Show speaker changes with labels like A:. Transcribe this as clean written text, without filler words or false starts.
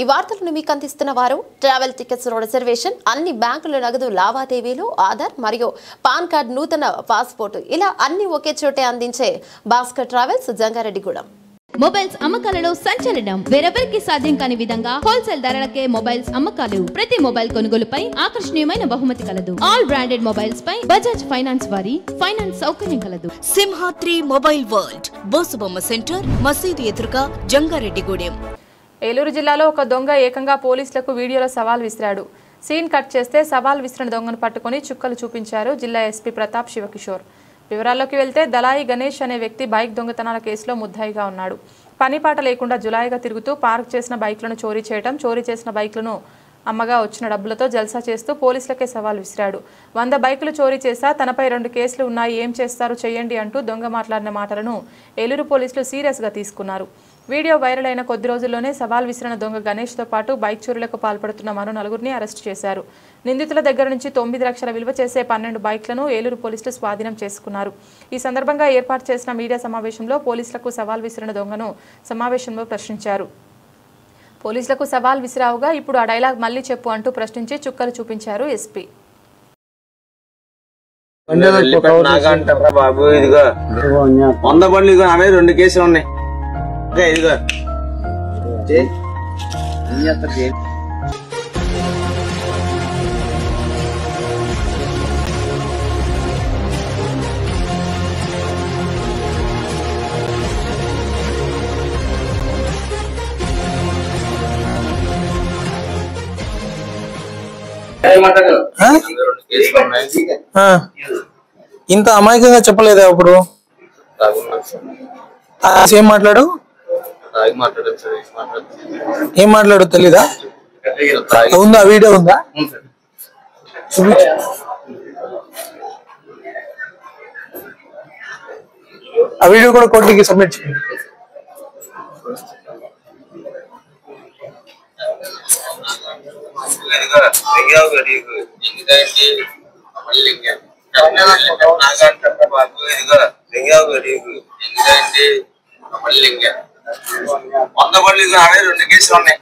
A: ఈ వార్తలను మీకు అందిస్తున్న వారు ట్రావెల్ టికెట్స్ రిజర్వేషన్, అన్ని బ్యాంకుల నగదు లావాదేవీలు, ఆధార్ మరియు పాన్ కార్డ్, నూతన పాస్పోర్ట్ ఇలా అన్ని ఒకే చోటే అందించే భాస్కర్ ట్రావెల్స్, జంగారెడ్డిగూడెం.
B: మొబైల్స్ అమ్మకాలలో సంచలనం. వేరెవరికి సాధ్యం కాని విధంగా హోల్సేల్ ధరలకే మొబైల్స్ అమ్మకాలు. ప్రతి మొబైల్ కొనుగోలుపై ఆకర్షణీయమైన బహుమతి కలదు. ఆల్ బ్రాండెడ్ మొబైల్స్ పై బజాజ్ ఫైనాన్స్ వారి ఫైనాన్స్ సౌకర్యం కలదు.
C: సింహాద్రి మొబైల్ వరల్డ్, బోసుబొమ్మ సెంటర్, మసీదు ఎదురుగా, జంగారెడ్డిగూడెం.
D: ఏలూరు జిల్లాలో ఒక దొంగ ఏకంగా పోలీసులకు వీడియోలో సవాల్ విసిరాడు. సీన్ కట్ చేస్తే సవాల్ విసిరిన దొంగను పట్టుకుని చుక్కలు చూపించారు జిల్లా ఎస్పీ ప్రతాప్ శివకిషోర్. వివరాల్లోకి వెళ్తే దళాయి గణేష్ అనే వ్యక్తి బైక్ దొంగతనాల కేసులో ముద్దాయిగా ఉన్నాడు. పనిపాట లేకుండా జులాయిగా తిరుగుతూ పార్క్ చేసిన బైక్లను చోరీ చేయడం, చోరీ చేసిన బైక్లను అమ్మగా వచ్చిన డబ్బులతో జల్సా చేస్తూ పోలీసులకే సవాల్ విసిరాడు. 100 బైకులు చోరీ చేశా, తనపై 2 కేసులు ఉన్నాయి, ఏం చేస్తారు చేయండి అంటూ దొంగ మాట్లాడిన మాటలను ఏలూరు పోలీసులు సీరియస్గా తీసుకున్నారు. వీడియో వైరల్ అయిన కొద్ది రోజుల్లోనే సవాల్ విసిరిన దొంగ గణేష్తో పాటు బైక్ చోరీలకు పాల్పడుతున్న మరో 4గురిని అరెస్టు చేశారు. నిందితుల దగ్గర నుంచి 9 లక్షల విలువ చేసే 12 బైక్లను ఏలూరు పోలీసులు స్వాధీనం చేసుకున్నారు. ఈ సందర్భంగా ఏర్పాటు చేసిన మీడియా సమావేశంలో పోలీసులకు సవాల్ విసిరిన దొంగను సమావేశంలో ప్రశ్నించారు. పోలీసులకు సవాల్ విసిరావుగా, ఇప్పుడు ఆ డైలాగ్ మళ్లీ చెప్పు అంటూ ప్రశ్నించి చుక్కలు చూపించారు ఎస్పీ.
E: బాబు ఇదిగో 100 బండ్లు, ఇదిగో ఆమె 2 కేసులు ఉన్నాయి. ఇదిగో
F: ఇంత అమాయకంగా చెప్పలేదా? అప్పుడు ఏం మాట్లాడు ఏం మాట్లాడు తెలీదా? ఉందా? వీడియో ఉందా? ఆ వీడియో కూడా కోర్టుకి సబ్మిట్ చేయండి.
E: వంద బండ్లు, ఇదిగో ఆమె 2 కేసులు ఉన్నాయి.